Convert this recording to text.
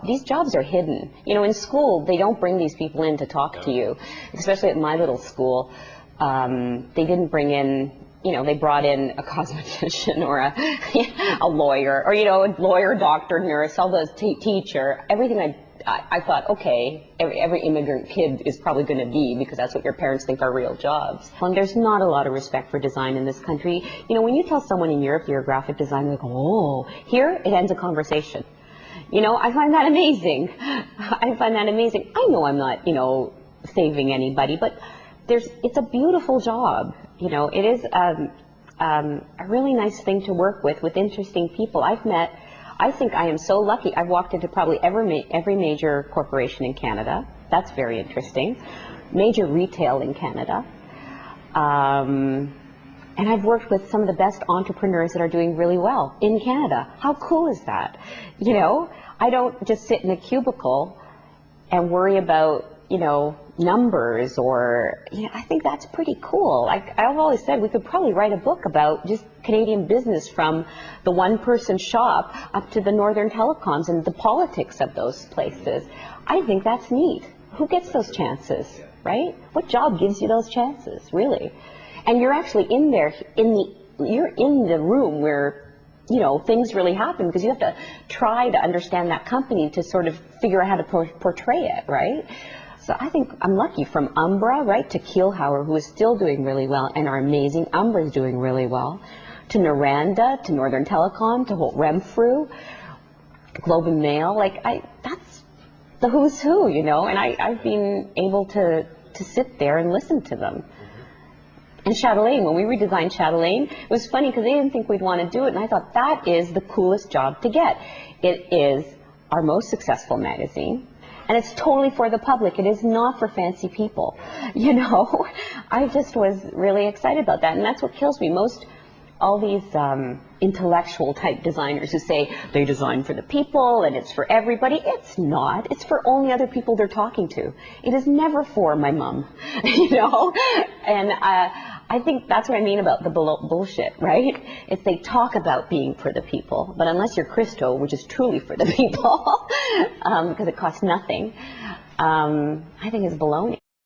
these jobs are hidden. You know, in school, they don't bring these people in to talk to you, especially at my little school. They didn't bring in, you know, they brought in a cosmetician or a lawyer, or, you know, a lawyer, doctor, nurse, all those teacher, everything. I thought, okay, every immigrant kid is probably going to be, because that's what your parents think are real jobs. And there's not a lot of respect for design in this country. You know, when you tell someone in Europe you're a graphic designer, they go, oh, here it ends a conversation. You know, I find that amazing. I find that amazing. I know I'm not, you know, saving anybody, but it's a beautiful job. You know, it is a really nice thing to work with interesting people. I think I am so lucky. I've walked into probably every major corporation in Canada. That's very interesting. Major retail in Canada. And I've worked with some of the best entrepreneurs that are doing really well in Canada. How cool is that? You know, I don't just sit in a cubicle and worry about, you know, numbers, or, you know, I think that's pretty cool. Like I've always said, we could probably write a book about just Canadian business, from the one-person shop up to the Northern Telecoms and the politics of those places. I think that's neat. Who gets those chances, right? What job gives you those chances, really? And you're actually in there, you're in the room where, you know, things really happen, because you have to try to understand that company to sort of figure out how to portray it, right? So I think I'm lucky, from Umbra, right, to Kielhauer, who is still doing really well and are amazing. Umbra's doing really well. To Noranda, to Northern Telecom, to Holt Renfrew, Globe and Mail. Like, that's the who's who, you know, and I've been able to sit there and listen to them. And Chatelaine, when we redesigned Chatelaine, it was funny because they didn't think we'd want to do it, and I thought that is the coolest job to get. It is our most successful magazine. And it's totally for the public. It is not for fancy people. You know, I just was really excited about that. And that's what kills me. All these intellectual type designers who say they design for the people and it's for everybody. It's not. It's for only other people they're talking to. It is never for my mom, you know. And I think that's what I mean about the bullshit, right? It's they talk about being for the people, but unless you're Christo, which is truly for the people, because it costs nothing, I think it's baloney.